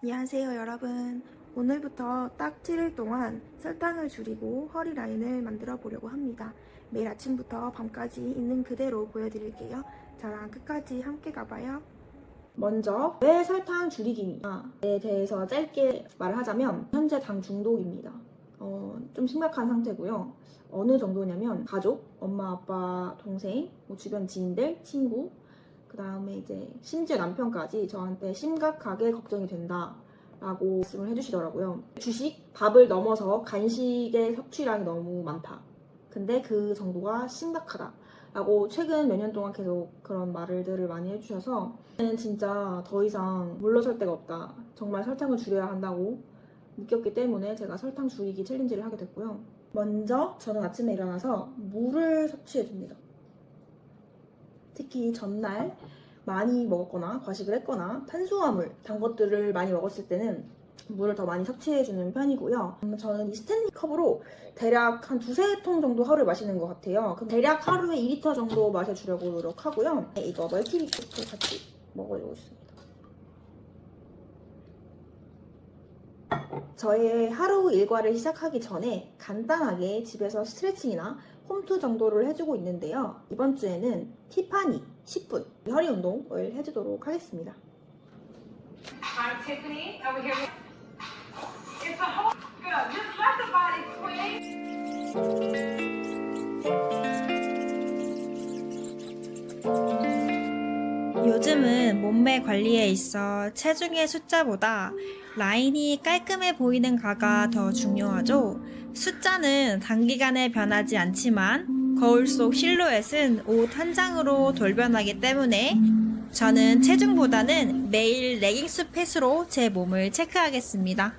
안녕하세요 여러분. 오늘부터 딱 7일 동안 설탕을 줄이고 허리 라인을 만들어 보려고 합니다. 매일 아침부터 밤까지 있는 그대로 보여드릴게요. 저랑 끝까지 함께 가봐요. 먼저 왜 설탕 줄이기냐에 대해서 짧게 말을 하자면 현재 당 중독입니다. 좀 심각한 상태고요. 어느 정도냐면 가족, 엄마, 아빠, 동생, 주변 지인들, 친구, 그 다음에 이제 심지어 남편까지 저한테 심각하게 걱정이 된다 라고 말씀을 해주시더라고요. 주식, 밥을 넘어서 간식의 섭취량이 너무 많다. 근데 그 정도가 심각하다 라고 최근 몇 년 동안 계속 그런 말들을 많이 해주셔서 저는 진짜 더 이상 물러설 데가 없다. 정말 설탕을 줄여야 한다고 느꼈기 때문에 제가 설탕 줄이기 챌린지를 하게 됐고요. 먼저 저는 아침에 일어나서 물을 섭취해줍니다. 특히 전날 많이 먹었거나 과식을 했거나 탄수화물, 단 것들을 많이 먹었을 때는 물을 더 많이 섭취해주는 편이고요. 저는 이 스탠리 컵으로 대략 한 두세 통 정도 하루에 마시는 것 같아요. 그럼 대략 하루에 2리터 정도 마셔주려고 노력하고요. 이거 멀티비트도 같이 먹어주고 있습니다. 저의 하루 일과를 시작하기 전에 간단하게 집에서 스트레칭이나 홈트 정도를 해주고 있는데요. 이번 주에는 티파니 10분 허리 운동을 해주도록 하겠습니다. Alright, Tiffany, over here. It's a whole good. Just let the body swing. 요즘은 몸매 관리에 있어 체중의 숫자보다 라인이 깔끔해 보이는 가가 더 중요하죠. 숫자는 단기간에 변하지 않지만 거울 속 실루엣은 옷 한 장으로 돌변하기 때문에 저는 체중보다는 매일 레깅스 핏으로 제 몸을 체크하겠습니다.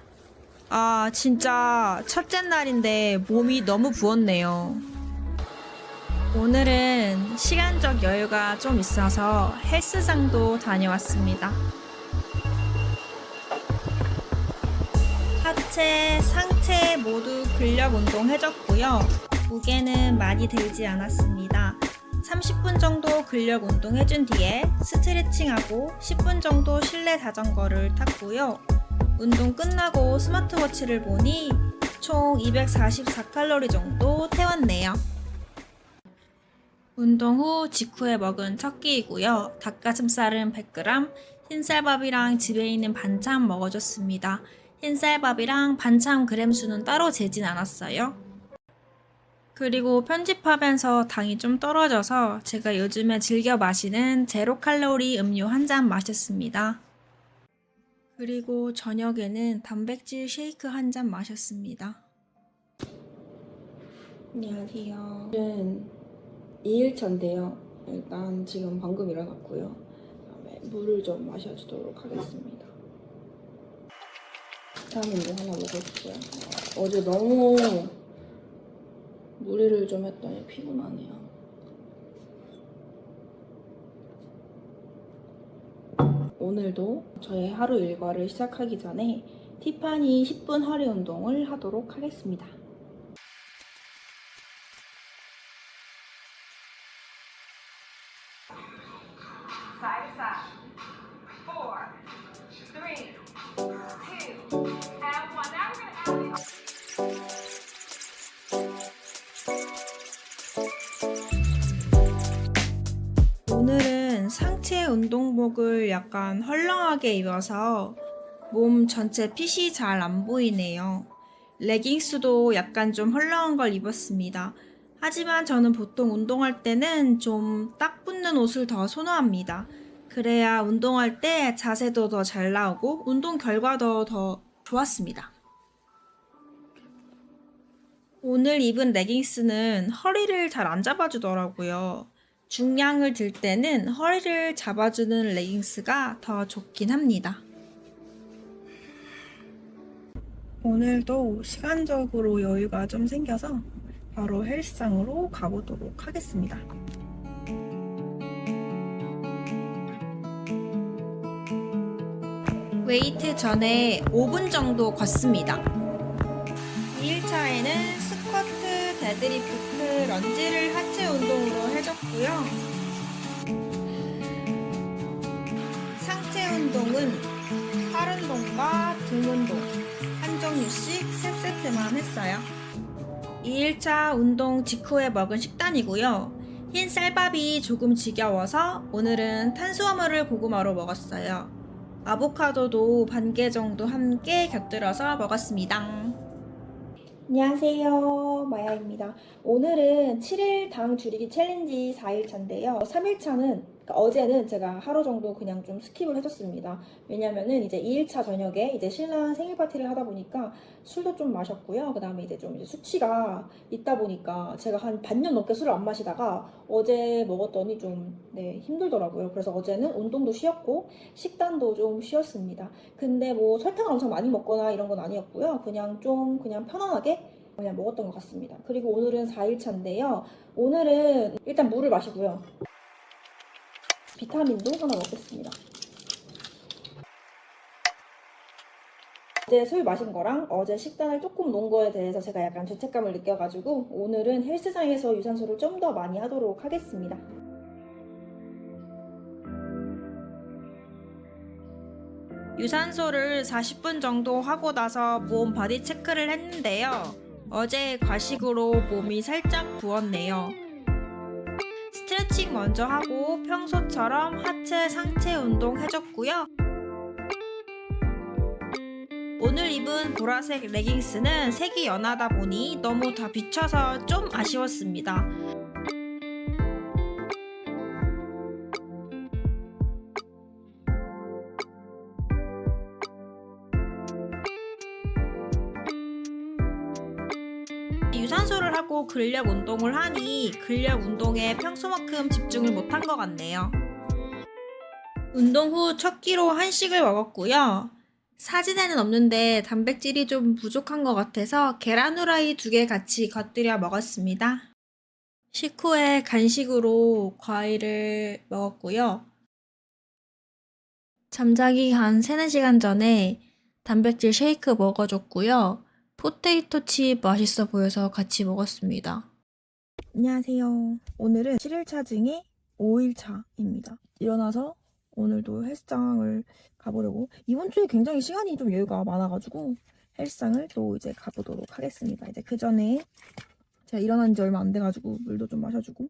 아, 진짜 첫째 날인데 몸이 너무 부었네요. 오늘은 시간적 여유가 좀 있어서 헬스장도 다녀왔습니다. 하체, 상체 모두 근력 운동 해줬고요. 무게는 많이 들지 않았습니다. 30분 정도 근력 운동 해준 뒤에 스트레칭하고 10분 정도 실내 자전거를 탔고요. 운동 끝나고 스마트워치를 보니 총 244칼로리 정도 태웠네요. 운동 후 직후에 먹은 첫 끼이고요. 닭가슴살은 100g, 흰쌀밥이랑 집에 있는 반찬 먹어줬습니다. 흰쌀밥이랑 반찬 그램 수는 따로 재진 않았어요. 그리고 편집하면서 당이 좀 떨어져서 제가 요즘에 즐겨 마시는 제로 칼로리 음료 한 잔 마셨습니다. 그리고 저녁에는 단백질 쉐이크 한 잔 마셨습니다. 안녕하세요. 오늘은 2일차인데요. 일단 지금 방금 일어났고요. 그다음에 물을 좀 마셔주도록 하겠습니다. 비타민도 하나 먹어주고요. 어제 너무 무리를 좀 했더니 피곤하네요. 오늘도 저의 하루 일과를 시작하기 전에 티파니 10분 허리 운동을 하도록 하겠습니다. Side to side. 4, 3, 2, and 1. Now we're going to add 오늘은 상체 운동복을 약간 헐렁하게 입어서 몸 전체 핏이 잘 안 보이네요. 레깅스도 약간 좀 헐렁한 걸 입었습니다. 하지만 저는 보통 운동할 때는 좀 딱 붙는 옷을 더 선호합니다. 그래야 운동할 때 자세도 더 잘 나오고 운동 결과도 더 좋았습니다. 오늘 입은 레깅스는 허리를 잘 안 잡아주더라고요. 중량을 들 때는 허리를 잡아주는 레깅스가 더 좋긴 합니다. 오늘도 시간적으로 여유가 좀 생겨서 바로 헬스장으로 가보도록 하겠습니다. 웨이트 전에 5분 정도 걷습니다. 2일차에는 스쿼트, 데드리프트, 런지를 하체 운동으로 해줬고요. 상체 운동은 팔 운동과 등 운동 한 종류씩 3세트만 했어요. 2일차 운동 직후에 먹은 식단이고요. 흰 쌀밥이 조금 지겨워서 오늘은 탄수화물을 고구마로 먹었어요. 아보카도도 반 개 정도 함께 곁들여서 먹었습니다. 안녕하세요, 마야입니다. 오늘은 7일 당 줄이기 챌린지 4일차인데요. 3일차는 어제는 제가 하루 정도 그냥 좀 스킵을 해줬습니다. 왜냐면은 이제 2일차 저녁에 이제 신랑 생일 파티를 하다 보니까 술도 좀 마셨고요. 그 다음에 이제 좀 수치가 있다 보니까 제가 한 반년 넘게 술을 안 마시다가 어제 먹었더니 좀 힘들더라고요. 그래서 어제는 운동도 쉬었고 식단도 좀 쉬었습니다. 근데 뭐 설탕을 엄청 많이 먹거나 이런 건 아니었고요. 그냥 편안하게 그냥 먹었던 것 같습니다. 그리고 오늘은 4일차인데요. 오늘은 일단 물을 마시고요. 비타민도 하나 먹겠습니다. 어제 술 마신 거랑 어제 식단을 조금 놓은 거에 대해서 제가 약간 죄책감을 느껴가지고 오늘은 헬스장에서 유산소를 좀 더 많이 하도록 하겠습니다. 유산소를 40분 정도 하고 나서 몸 바디 체크를 했는데요. 어제 과식으로 몸이 살짝 부었네요. 스트레칭 먼저 하고 평소처럼 하체 상체 운동 해줬고요. 오늘 입은 보라색 레깅스는 색이 연하다 보니 너무 다 비쳐서 좀 아쉬웠습니다. 유산소를 하고 근력 운동을 하니 근력 운동에 평소만큼 집중을 못한 것 같네요. 운동 후 첫 끼로 한식을 먹었고요. 사진에는 없는데 단백질이 좀 부족한 것 같아서 계란 후라이 2개 같이 곁들여 먹었습니다. 식후에 간식으로 과일을 먹었고요. 잠자기 한 3-4시간 전에 단백질 쉐이크 먹어줬고요. 포테이토 칩 맛있어 보여서 같이 먹었습니다. 안녕하세요. 오늘은 7일차 중에 5일차입니다. 일어나서 오늘도 헬스장을 가보려고 이번 주에 굉장히 시간이 좀 여유가 많아가지고 헬스장을 또 이제 가보도록 하겠습니다. 이제 그 전에 제가 일어난 지 얼마 안 돼가지고 물도 좀 마셔주고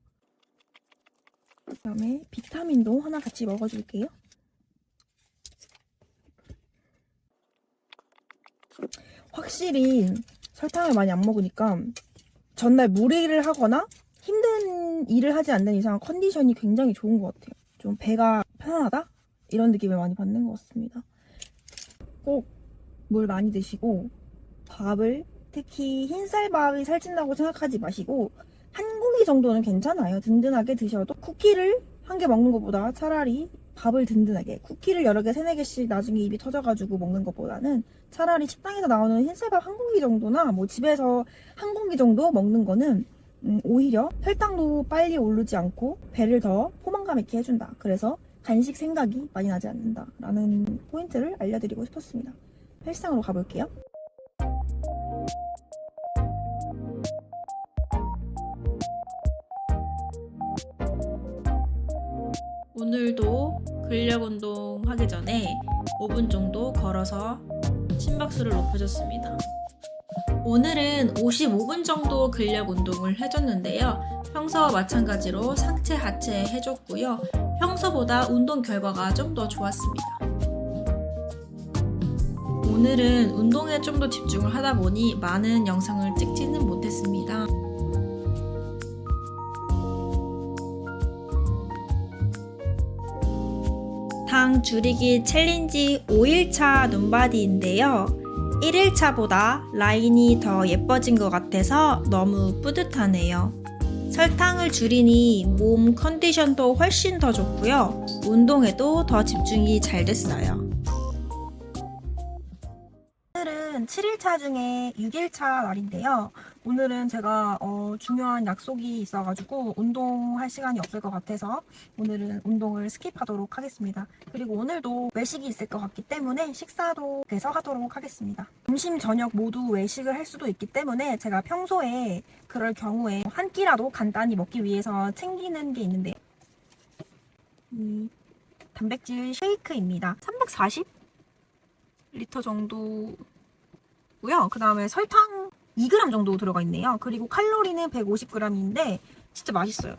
그 다음에 비타민도 하나 같이 먹어줄게요. 확실히 설탕을 많이 안 먹으니까 전날 무리를 하거나 힘든 일을 하지 않는 이상 컨디션이 굉장히 좋은 것 같아요. 좀 배가 편안하다? 이런 느낌을 많이 받는 것 같습니다. 꼭 물 많이 드시고 밥을 특히 흰쌀밥이 살찐다고 생각하지 마시고 한 공기 정도는 괜찮아요. 든든하게 드셔도 쿠키를 한 개 먹는 것보다 차라리 밥을 든든하게 쿠키를 여러 개 3-4개씩 나중에 입이 터져가지고 먹는 것보다는 차라리 식당에서 나오는 흰쌀밥 한 공기 정도나 뭐 집에서 한 공기 정도 먹는 거는 오히려 혈당도 빨리 오르지 않고 배를 더 포만감 있게 해준다. 그래서 간식 생각이 많이 나지 않는다 라는 포인트를 알려드리고 싶었습니다. 헬스장으로 가볼게요. 오늘도 근력 운동 하기 전에 5분 정도 걸어서 심박수를 높여줬습니다. 오늘은 55분 정도 근력 운동을 해줬는데요. 평소와 마찬가지로 상체 하체 해줬고요. 평소보다 운동 결과가 좀 더 좋았습니다. 오늘은 운동에 좀 더 집중을 하다 보니 많은 영상을 찍지는 못했습니다. 당 줄이기 챌린지 5일차 눈바디인데요. 1일차보다 라인이 더 예뻐진 것 같아서 너무 뿌듯하네요. 설탕을 줄이니 몸 컨디션도 훨씬 더 좋고요. 운동에도 더 집중이 잘 됐어요. 오늘은 7일차 중에 6일차 날인데요. 오늘은 제가 중요한 약속이 있어가지고 운동할 시간이 없을 것 같아서 오늘은 운동을 스킵하도록 하겠습니다. 그리고 오늘도 외식이 있을 것 같기 때문에 식사도 돼서 하도록 하겠습니다. 점심, 저녁 모두 외식을 할 수도 있기 때문에 제가 평소에 그럴 경우에 한 끼라도 간단히 먹기 위해서 챙기는 게 있는데 이 단백질 쉐이크입니다. 340? 리터 정도고요. 그 다음에 설탕 2g 정도 들어가 있네요. 그리고 칼로리는 150g인데 진짜 맛있어요.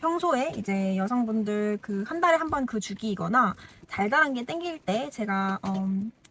평소에 이제 여성분들 그 한 달에 한 번 그 주기이거나 달달한 게 땡길 때 제가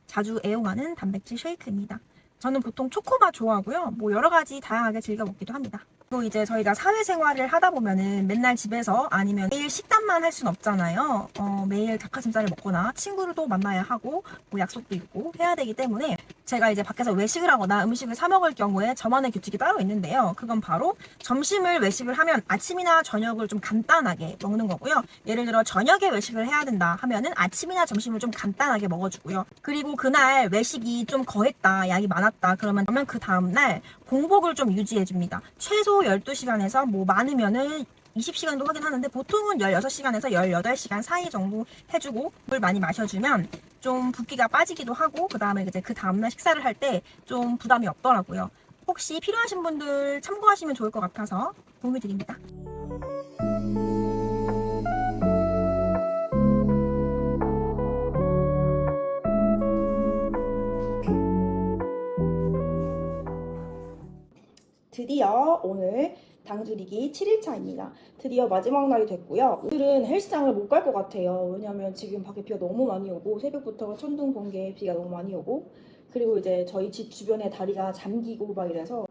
자주 애용하는 단백질 쉐이크입니다. 저는 보통 초코맛 좋아하고요. 뭐 여러 가지 다양하게 즐겨 먹기도 합니다. 또 이제 저희가 사회생활을 하다 보면은 맨날 집에서 아니면 매일 식단만 할 순 없잖아요. 매일 닭가슴살을 먹거나 친구들도 만나야 하고 뭐 약속도 있고 해야 되기 때문에 제가 이제 밖에서 외식을 하거나 음식을 사 먹을 경우에 저만의 규칙이 따로 있는데요. 그건 바로 점심을 외식을 하면 아침이나 저녁을 좀 간단하게 먹는 거고요. 예를 들어 저녁에 외식을 해야 된다 하면은 아침이나 점심을 좀 간단하게 먹어주고요. 그리고 그날 외식이 좀 거했다, 양이 많았다 그러면 그 다음날 공복을 좀 유지해줍니다. 최소 12시간에서 뭐 많으면은 20시간도 하긴 하는데 보통은 16시간에서 18시간 사이 정도 해주고 물 많이 마셔주면 좀 붓기가 빠지기도 하고 그 다음에 이제 그 다음날 식사를 할 때 좀 부담이 없더라고요. 혹시 필요하신 분들 참고하시면 좋을 것 같아서 도움을 드립니다. 드디어 오늘 당줄이기 7일차입니다. 드디어 마지막 날이 됐고요. 오늘은 헬스장을 못 갈 것 같아요. 왜냐면 지금 밖에 비가 너무 많이 오고 새벽부터 천둥 번개에 비가 너무 많이 오고 그리고 이제 저희 집 주변에 다리가 잠기고 막 이래서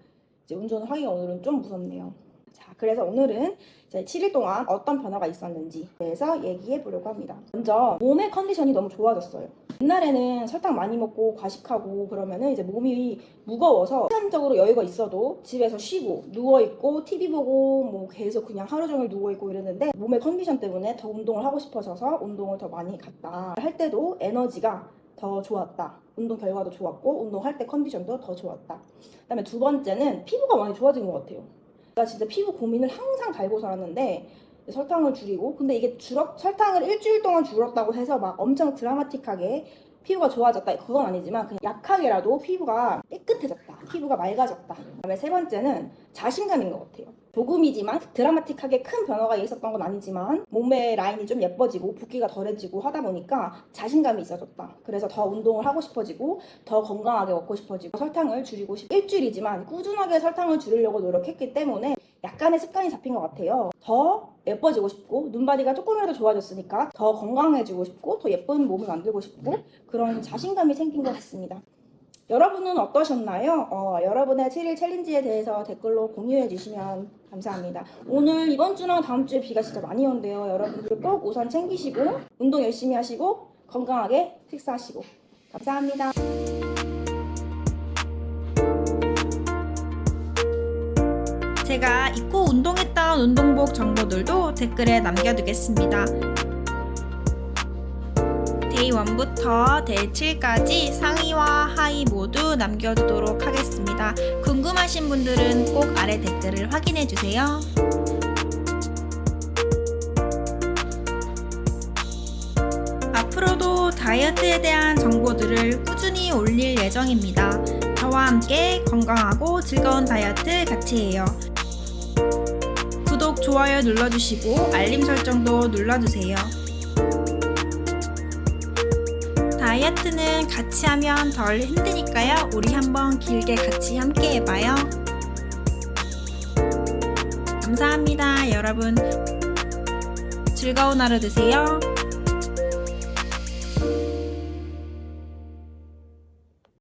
이제 운전을 하기가 오늘은 좀 무섭네요. 자, 그래서 오늘은 이제 7일 동안 어떤 변화가 있었는지 대해서 얘기해 보려고 합니다. 먼저 몸의 컨디션이 너무 좋아졌어요. 옛날에는 설탕 많이 먹고 과식하고 그러면은 이제 몸이 무거워서 시간적으로 여유가 있어도 집에서 쉬고 누워있고 TV 보고 뭐 계속 그냥 하루 종일 누워있고 이랬는데 몸의 컨디션 때문에 더 운동을 하고 싶어져서 운동을 더 많이 갔다. 할 때도 에너지가 더 좋았다. 운동 결과도 좋았고 운동할 때 컨디션도 더 좋았다. 그 다음에 두 번째는 피부가 많이 좋아진 것 같아요. 제가 진짜 피부 고민을 항상 달고 살았는데 설탕을 줄이고 근데 이게 설탕을 일주일 동안 줄였다고 해서 막 엄청 드라마틱하게 피부가 좋아졌다 그건 아니지만 그냥 약하게라도 피부가 깨끗해졌다, 피부가 맑아졌다. 그다음에 세 번째는 자신감인 것 같아요. 조금이지만 드라마틱하게 큰 변화가 있었던 건 아니지만 몸의 라인이 좀 예뻐지고 붓기가 덜해지고 하다 보니까 자신감이 있어졌다. 그래서 더 운동을 하고 싶어지고 더 건강하게 먹고 싶어지고 설탕을 줄이고 일주일이지만 꾸준하게 설탕을 줄이려고 노력했기 때문에 약간의 습관이 잡힌 것 같아요. 더 예뻐지고 싶고 눈바디가 조금이라도 좋아졌으니까 더 건강해지고 싶고 더 예쁜 몸을 만들고 싶고 그런 자신감이 생긴 것 같습니다. 여러분은 어떠셨나요? 여러분의 7일 챌린지에 대해서 댓글로 공유해 주시면 감사합니다. 오늘 이번 주랑 다음 주에 비가 진짜 많이 온대요. 여러분들 꼭 우산 챙기시고 운동 열심히 하시고 건강하게 식사하시고 감사합니다. 제가 입고 운동했던 운동복 정보들도 댓글에 남겨두겠습니다. 데이 1부터 데이 7까지 상의와 하의 모두 남겨두도록 하겠습니다. 궁금하신 분들은 꼭 아래 댓글을 확인해주세요. 앞으로도 다이어트에 대한 정보들을 꾸준히 올릴 예정입니다. 저와 함께 건강하고 즐거운 다이어트 같이 해요. 구독, 좋아요 눌러주시고 알림 설정도 눌러주세요. 다이어트는 같이 하면 덜 힘드니까요. 우리 한번 길게 같이 함께 해봐요. 감사합니다, 여러분. 즐거운 하루 되세요.